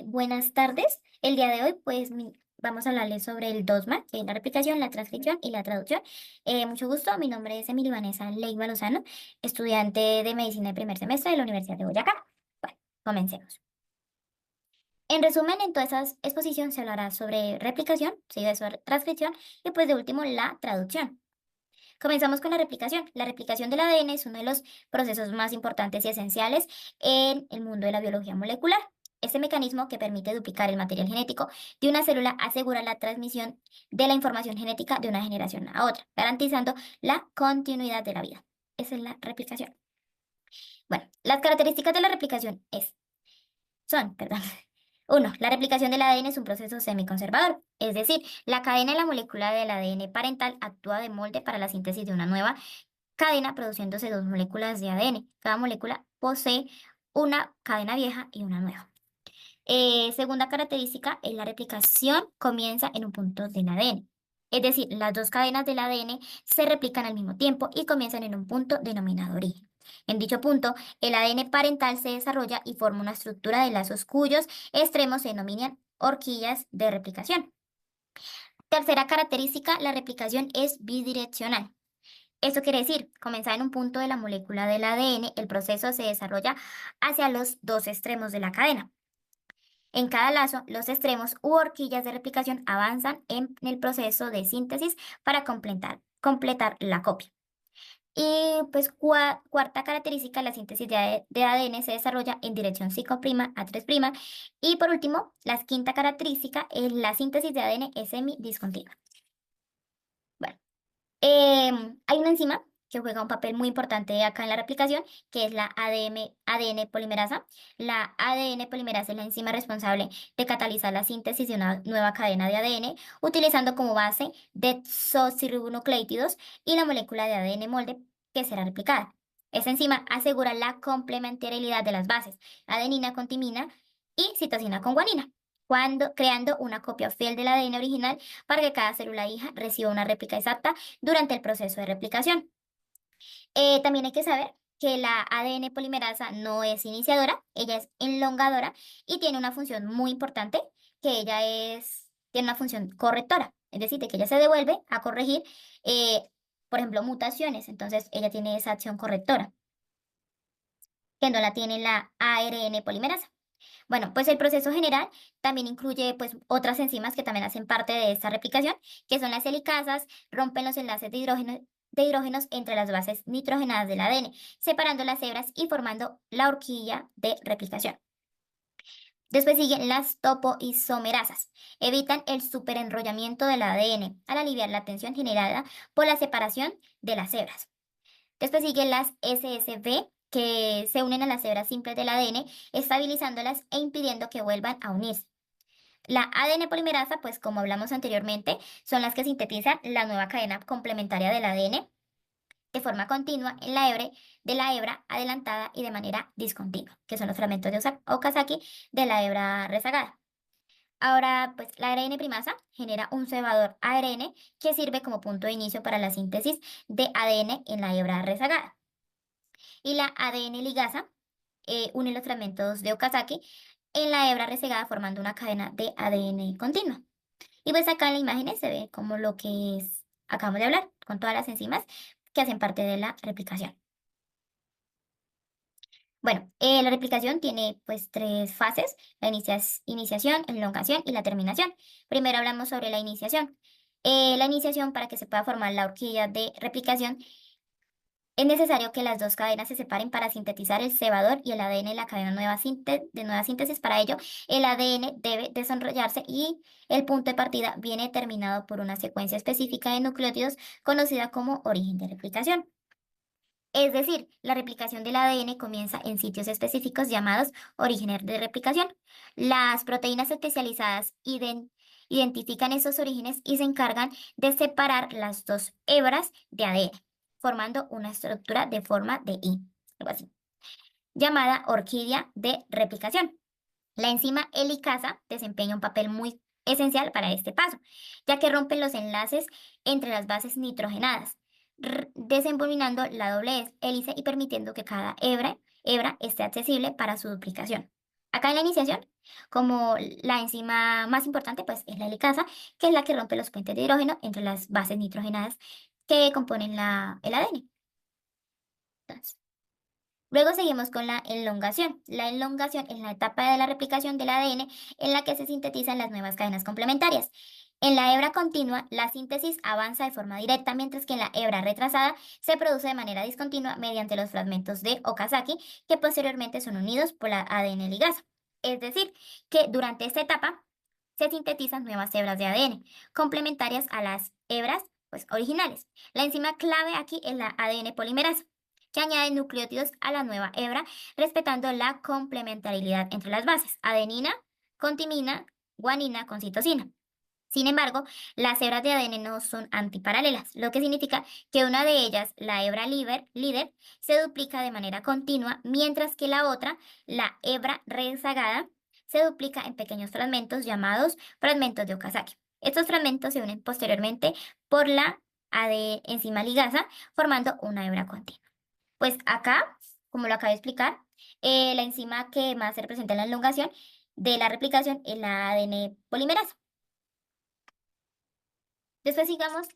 Buenas tardes. El día de hoy, pues, vamos a hablarles sobre el DOSMA, que es la replicación, la transcripción y la traducción. Mucho gusto, mi nombre es Emily Vanessa Leiva Lozano, estudiante de medicina de primer semestre de la Universidad de Boyacá. Bueno, comencemos. En resumen, en toda esa exposición se hablará sobre replicación, seguido de su transcripción y, pues, de último, la traducción. Comenzamos con la replicación. La replicación del ADN es uno de los procesos más importantes y esenciales en el mundo de la biología molecular. Este mecanismo que permite duplicar el material genético de una célula asegura la transmisión de la información genética de una generación a otra, garantizando la continuidad de la vida. Esa es la replicación. Bueno, las características de la replicación perdón. Uno, la replicación del ADN es un proceso semiconservador, es decir, la cadena de la molécula del ADN parental actúa de molde para la síntesis de una nueva cadena produciéndose dos moléculas de ADN. Cada molécula posee una cadena vieja y una nueva. Segunda característica es la replicación comienza en un punto del ADN. Es decir, las dos cadenas del ADN se replican al mismo tiempo y comienzan en un punto denominado origen. En dicho punto, el ADN parental se desarrolla y forma una estructura de lazos cuyos extremos se denominan horquillas de replicación. Tercera característica, la replicación es bidireccional. Esto quiere decir, comenzar en un punto de la molécula del ADN, el proceso se desarrolla hacia los dos extremos de la cadena. En cada lazo, los extremos u horquillas de replicación avanzan en el proceso de síntesis para completar la copia. Y pues cuarta característica, la síntesis de ADN se desarrolla en dirección 5' a 3'. Y por último, la quinta característica es la síntesis de ADN es semidiscontinua. Bueno. Hay una enzima que juega un papel muy importante acá en la replicación, que es la ADN polimerasa. La ADN polimerasa es la enzima responsable de catalizar la síntesis de una nueva cadena de ADN, utilizando como base desoxirribonucleótidos y la molécula de ADN molde que será replicada. Esta enzima asegura la complementariedad de las bases, adenina con timina y citosina con guanina, creando una copia fiel del ADN original para que cada célula hija reciba una réplica exacta durante el proceso de replicación. También hay que saber que la ADN polimerasa no es iniciadora, ella es enlongadora y tiene una función muy importante, que tiene una función correctora, es decir, de que ella se devuelve a corregir, por ejemplo, mutaciones, entonces ella tiene esa acción correctora, que no la tiene la ARN polimerasa. Bueno, pues el proceso general también incluye pues otras enzimas que también hacen parte de esta replicación, que son las helicasas, rompen los enlaces de hidrógenos entre las bases nitrogenadas del ADN, separando las hebras y formando la horquilla de replicación. Después siguen las topoisomerasas. Evitan el superenrollamiento del ADN al aliviar la tensión generada por la separación de las hebras. Después siguen las SSB, que se unen a las hebras simples del ADN, estabilizándolas e impidiendo que vuelvan a unirse. La ADN polimerasa, pues como hablamos anteriormente, son las que sintetizan la nueva cadena complementaria del ADN de forma continua en de la hebra adelantada y de manera discontinua, que son los fragmentos de Okazaki de la hebra rezagada. Ahora, pues la ARN primasa genera un cebador ARN que sirve como punto de inicio para la síntesis de ADN en la hebra rezagada. Y la ADN ligasa une los fragmentos de Okazaki en la hebra rezagada formando una cadena de ADN continua. Y pues acá en la imagen se ve como lo que acabamos de hablar, con todas las enzimas que hacen parte de la replicación. Bueno, la replicación tiene pues tres fases, la iniciación, elongación y la terminación. Primero hablamos sobre la iniciación. La iniciación, para que se pueda formar la horquilla de replicación, es necesario que las dos cadenas se separen para sintetizar el cebador y el ADN en la cadena de nueva síntesis. Para ello, el ADN debe desenrollarse y el punto de partida viene determinado por una secuencia específica de nucleótidos conocida como origen de replicación. Es decir, la replicación del ADN comienza en sitios específicos llamados orígenes de replicación. Las proteínas especializadas identifican esos orígenes y se encargan de separar las dos hebras de ADN, formando una estructura de forma de I, algo así, llamada orquídea de replicación. La enzima helicasa desempeña un papel muy esencial para este paso, ya que rompe los enlaces entre las bases nitrogenadas, desenvolviendo la doble hélice y permitiendo que cada hebra esté accesible para su duplicación. Acá en la iniciación, como la enzima más importante, pues es la helicasa, que es la que rompe los puentes de hidrógeno entre las bases nitrogenadas que componen el ADN. Entonces, luego seguimos con la elongación. La elongación es la etapa de la replicación del ADN en la que se sintetizan las nuevas cadenas complementarias. En la hebra continua, la síntesis avanza de forma directa, mientras que en la hebra retrasada se produce de manera discontinua mediante los fragmentos de Okazaki, que posteriormente son unidos por la ADN ligasa. Es decir, que durante esta etapa se sintetizan nuevas hebras de ADN, complementarias a las hebras pues, originales. La enzima clave aquí es la ADN polimerasa, que añade nucleótidos a la nueva hebra, respetando la complementariedad entre las bases, adenina con timina, guanina con citosina. Sin embargo, las hebras de ADN no son antiparalelas, lo que significa que una de ellas, la hebra líder, se duplica de manera continua, mientras que la otra, la hebra rezagada, se duplica en pequeños fragmentos llamados fragmentos de Okazaki. Estos fragmentos se unen posteriormente por la AD enzima ligasa, formando una hebra continua. Pues acá, como lo acabo de explicar, la enzima que más se representa en la elongación de la replicación es la ADN polimerasa. Después sigamos,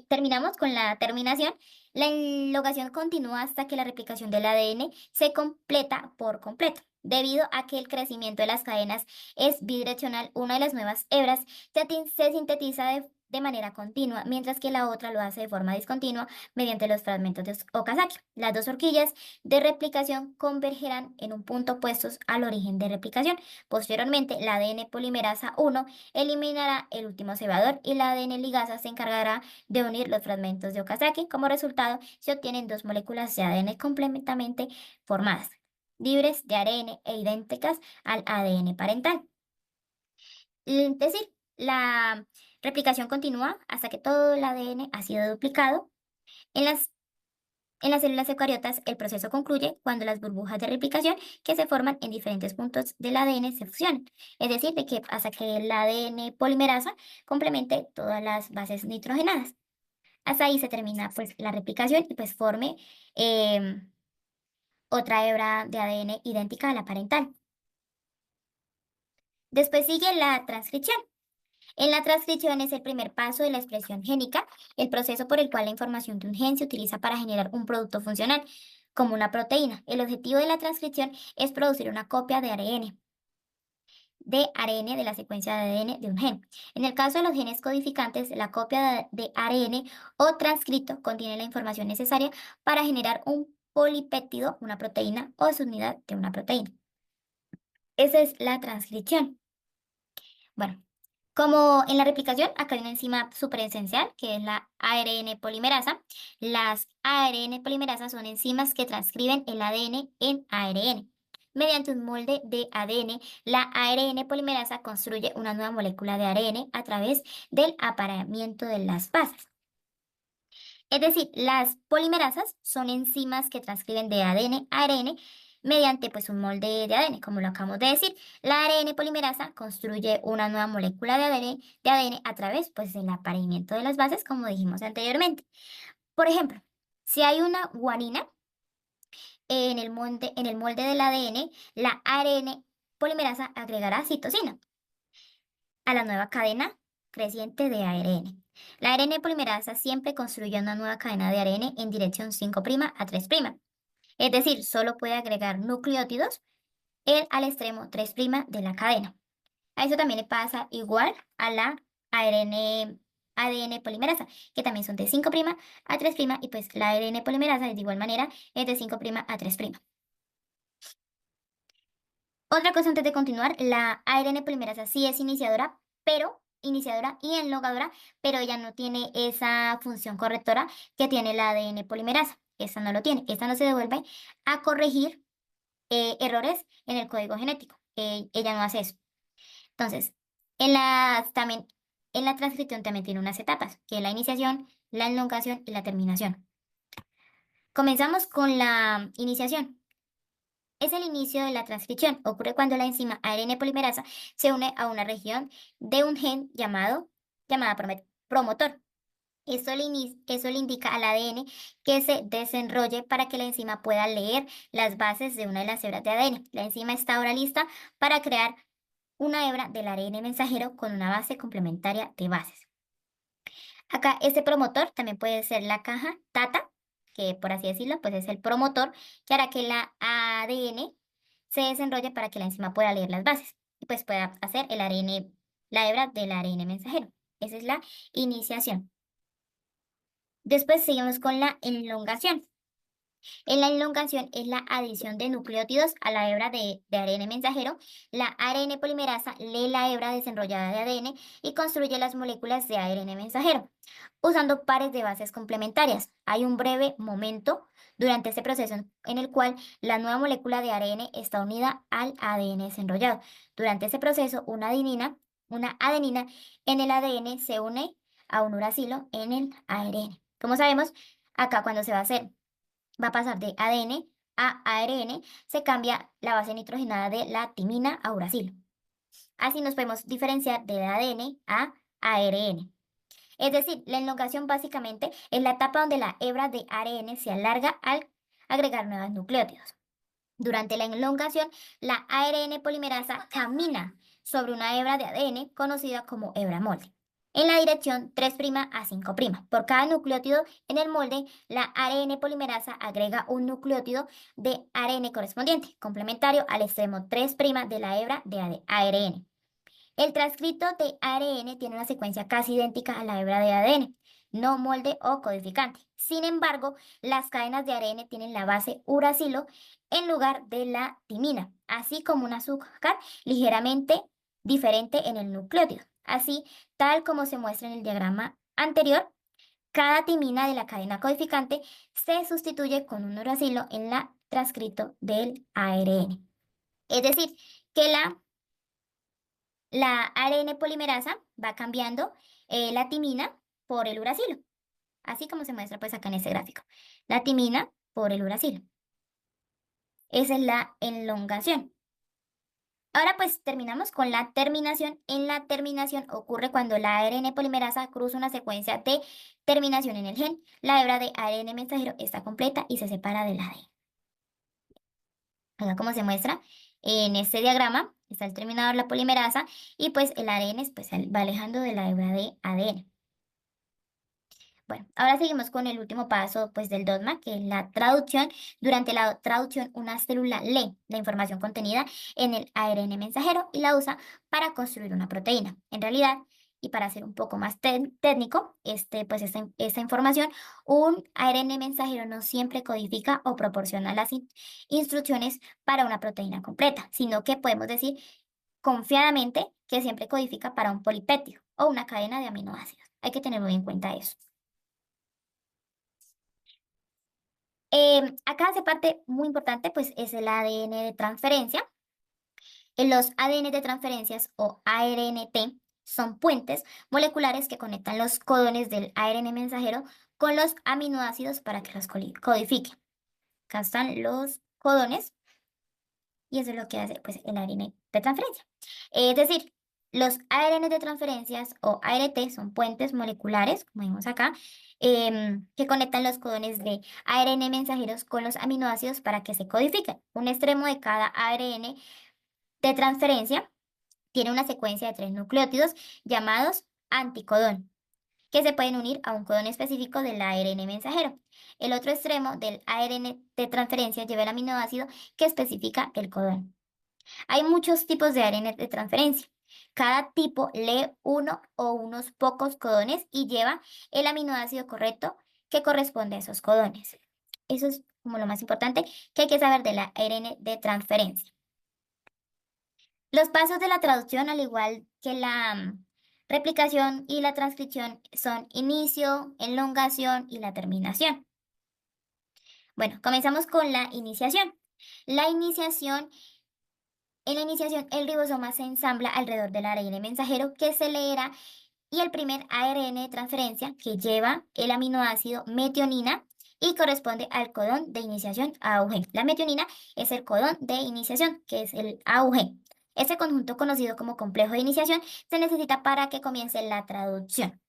terminamos con la terminación. La elongación continúa hasta que la replicación del ADN se completa por completo. Debido a que el crecimiento de las cadenas es bidireccional, una de las nuevas hebras se sintetiza de manera continua, mientras que la otra lo hace de forma discontinua mediante los fragmentos de Okazaki. Las dos horquillas de replicación convergerán en un punto opuestos al origen de replicación. Posteriormente, la ADN polimerasa 1 eliminará el último cebador y la ADN ligasa se encargará de unir los fragmentos de Okazaki. Como resultado, se obtienen dos moléculas de ADN complementamente formadas, libres de ARN e idénticas al ADN parental. Es decir, la replicación continúa hasta que todo el ADN ha sido duplicado. En las células eucariotas, el proceso concluye cuando las burbujas de replicación que se forman en diferentes puntos del ADN se fusionan. Es decir, de que hasta que el ADN polimerasa complemente todas las bases nitrogenadas. Hasta ahí se termina pues la replicación y pues forme otra hebra de ADN idéntica a la parental. Después sigue la transcripción. En la transcripción es el primer paso de la expresión génica, el proceso por el cual la información de un gen se utiliza para generar un producto funcional, como una proteína. El objetivo de la transcripción es producir una copia de ARN de la secuencia de ADN de un gen. En el caso de los genes codificantes, la copia de ARN o transcrito contiene la información necesaria para generar un polipéptido, una proteína o subunidad de una proteína. Esa es la transcripción. Bueno, como en la replicación, acá hay una enzima súper esencial que es la ARN polimerasa. Las ARN polimerasas son enzimas que transcriben el ADN en ARN. Mediante un molde de ADN, la ARN polimerasa construye una nueva molécula de ARN a través del apareamiento de las bases. Es decir, las polimerasas son enzimas que transcriben de ADN a ARN mediante pues, un molde de ADN, como lo acabamos de decir. La ARN polimerasa construye una nueva molécula de ADN a través pues, del apareamiento de las bases, como dijimos anteriormente. Por ejemplo, si hay una guanina en el molde del ADN, la ARN polimerasa agregará citosina a la nueva cadena creciente de ARN. La ARN polimerasa siempre construye una nueva cadena de ARN en dirección 5' a 3'. Es decir, solo puede agregar nucleótidos al extremo 3' de la cadena. A eso también le pasa igual a la ADN polimerasa, que también son de 5' a 3' y pues la ARN polimerasa de igual manera es de 5' a 3'. Otra cosa antes de continuar, la ARN polimerasa sí es iniciadora y enlogadora, pero ella no tiene esa función correctora que tiene la ADN polimerasa. Esta no lo tiene. Esta no se devuelve a corregir errores en el código genético. Ella no hace eso. Entonces, también, en la transcripción también tiene unas etapas, que es la iniciación, la elongación y la terminación. Comenzamos con la iniciación. Es el inicio de la transcripción. Ocurre cuando la enzima ARN polimerasa se une a una región de un gen llamada promotor. Eso le indica al ADN que se desenrolle para que la enzima pueda leer las bases de una de las hebras de ADN. La enzima está ahora lista para crear una hebra del ARN mensajero con una base complementaria de bases. Acá este promotor también puede ser la caja TATA, que por así decirlo, pues es el promotor que hará que la ADN se desenrolle para que la enzima pueda leer las bases y pues pueda hacer el ARN, la hebra del ARN mensajero. Esa es la iniciación. Después seguimos con la elongación. En la elongación es la adición de nucleótidos a la hebra de ARN mensajero. La ARN polimerasa lee la hebra desenrollada de ADN y construye las moléculas de ARN mensajero, usando pares de bases complementarias. Hay un breve momento durante este proceso en el cual la nueva molécula de ARN está unida al ADN desenrollado. Durante ese proceso, una adenina en el ADN se une a un uracilo en el ARN. Como sabemos, acá cuando se va a pasar de ADN a ARN, se cambia la base nitrogenada de la timina a uracilo. Así nos podemos diferenciar de ADN a ARN. Es decir, la elongación básicamente es la etapa donde la hebra de ARN se alarga al agregar nuevos nucleótidos. Durante la elongación, la ARN polimerasa camina sobre una hebra de ADN conocida como hebra molde, en la dirección 3' a 5'. Por cada nucleótido en el molde, la ARN polimerasa agrega un nucleótido de ARN correspondiente, complementario al extremo 3' de la hebra de ARN. El transcrito de ARN tiene una secuencia casi idéntica a la hebra de ADN, no molde o codificante. Sin embargo, las cadenas de ARN tienen la base uracilo en lugar de la timina, así como un azúcar ligeramente diferente en el nucleótido. Así, tal como se muestra en el diagrama anterior, cada timina de la cadena codificante se sustituye con un uracilo en la transcrito del ARN. Es decir, que la ARN polimerasa va cambiando la timina por el uracilo, así como se muestra pues acá en este gráfico. La timina por el uracilo. Esa es la elongación. Ahora pues terminamos con la terminación. En la terminación ocurre cuando la ARN polimerasa cruza una secuencia de terminación en el gen. La hebra de ARN mensajero está completa y se separa del ADN. Acá como se muestra en este diagrama, está el terminador, la polimerasa, y pues el ARN pues, va alejando de la hebra de ADN. Bueno, ahora seguimos con el último paso pues, del dogma, que es la traducción. Durante la traducción, una célula lee la información contenida en el ARN mensajero y la usa para construir una proteína. En realidad, y para ser un poco más técnico, esta información, un ARN mensajero no siempre codifica o proporciona las instrucciones para una proteína completa, sino que podemos decir confiadamente que siempre codifica para un polipéptido o una cadena de aminoácidos. Hay que tener muy en cuenta eso. Acá hace parte muy importante, pues es el ADN de transferencia. Los ADN de transferencias o ARNT son puentes moleculares que conectan los codones del ARN mensajero con los aminoácidos para que los codifiquen. Acá están los codones y eso es lo que hace pues, el ARN de transferencia. Es decir, los ARN de transferencias o ART son puentes moleculares, como vemos acá, que conectan los codones de ARN mensajeros con los aminoácidos para que se codifiquen. Un extremo de cada ARN de transferencia tiene una secuencia de 3 nucleótidos llamados anticodón, que se pueden unir a un codón específico del ARN mensajero. El otro extremo del ARN de transferencia lleva el aminoácido que especifica el codón. Hay muchos tipos de ARN de transferencia. Cada tipo lee uno o unos pocos codones y lleva el aminoácido correcto que corresponde a esos codones. Eso es como lo más importante que hay que saber de la ARN de transferencia. Los pasos de la traducción, al igual que la replicación y la transcripción, son inicio, elongación y la terminación. Bueno, comenzamos con la iniciación. La iniciación En la iniciación, el ribosoma se ensambla alrededor del ARN mensajero que se leerá y el primer ARN de transferencia que lleva el aminoácido metionina y corresponde al codón de iniciación AUG. La metionina es el codón de iniciación, que es el AUG. Este conjunto conocido como complejo de iniciación se necesita para que comience la traducción.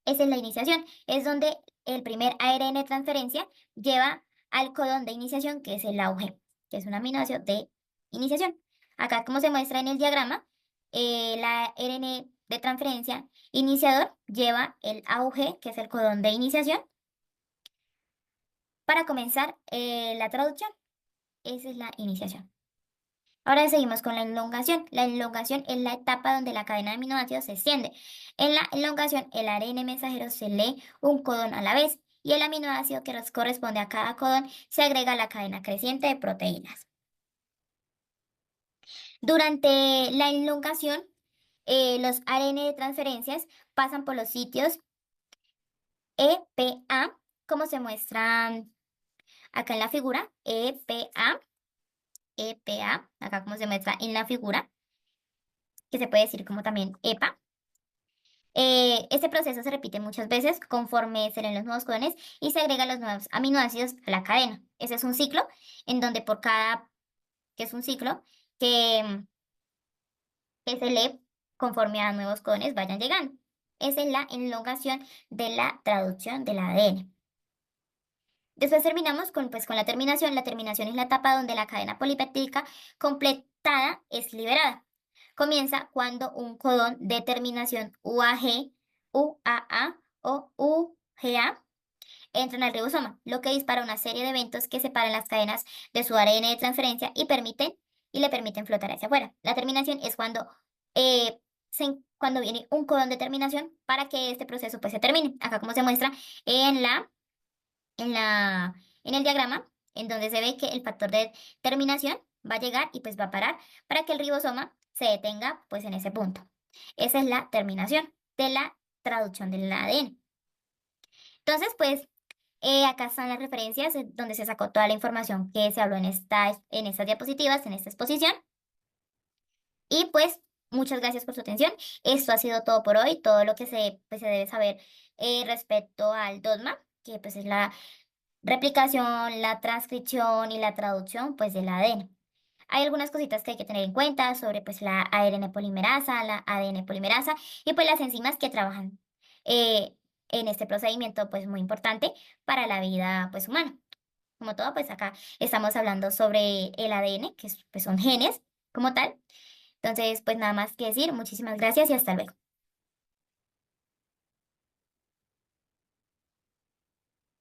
Esa es la iniciación, es donde el primer ARN de transferencia lleva al codón de iniciación, que es el AUG, que es un aminoácido de iniciación. Acá, como se muestra en el diagrama, la ARN de transferencia iniciador lleva el AUG, que es el codón de iniciación, para comenzar la traducción. Esa es la iniciación. Ahora seguimos con la elongación. La elongación es la etapa donde la cadena de aminoácidos se extiende. En la elongación, el ARN mensajero se lee un codón a la vez y el aminoácido que corresponde a cada codón se agrega a la cadena creciente de proteínas. Durante la elongación, los ARN de transferencias pasan por los sitios EPA, como se muestran acá en la figura, EPA, EPA, acá como se muestra en la figura, que se puede decir como también EPA. Este proceso se repite muchas veces conforme se leen los nuevos codones y se agregan los nuevos aminoácidos a la cadena. Ese es un ciclo en donde por cada, que es un ciclo que se lee conforme a nuevos codones vayan llegando. Esa es la elongación de la traducción del ADN. Después terminamos con la terminación. La terminación es la etapa donde la cadena polipeptídica completada es liberada. Comienza cuando un codón de terminación UAG, UAA o UGA entran al ribosoma, lo que dispara una serie de eventos que separan las cadenas de su ARN de transferencia y le permiten flotar hacia afuera. La terminación es cuando viene un codón de terminación para que este proceso pues se termine. Acá como se muestra en en la, en el diagrama, en donde se ve que el factor de terminación va a llegar y pues va a parar para que el ribosoma se detenga pues en ese punto. Esa es la terminación de la traducción del ADN. Entonces, pues acá están las referencias donde se sacó toda la información que se habló en estas diapositivas, en esta exposición. Y pues muchas gracias por su atención. Esto ha sido todo por hoy, todo lo que pues, se debe saber respecto al dogma, que pues es la replicación, la transcripción y la traducción pues del ADN. Hay algunas cositas que hay que tener en cuenta sobre pues la ARN polimerasa, la ADN polimerasa y pues las enzimas que trabajan eh, en este procedimiento pues muy importante para la vida pues humana. Como todo pues acá estamos hablando sobre el ADN, pues son genes como tal. Entonces pues nada más que decir, muchísimas gracias y hasta luego.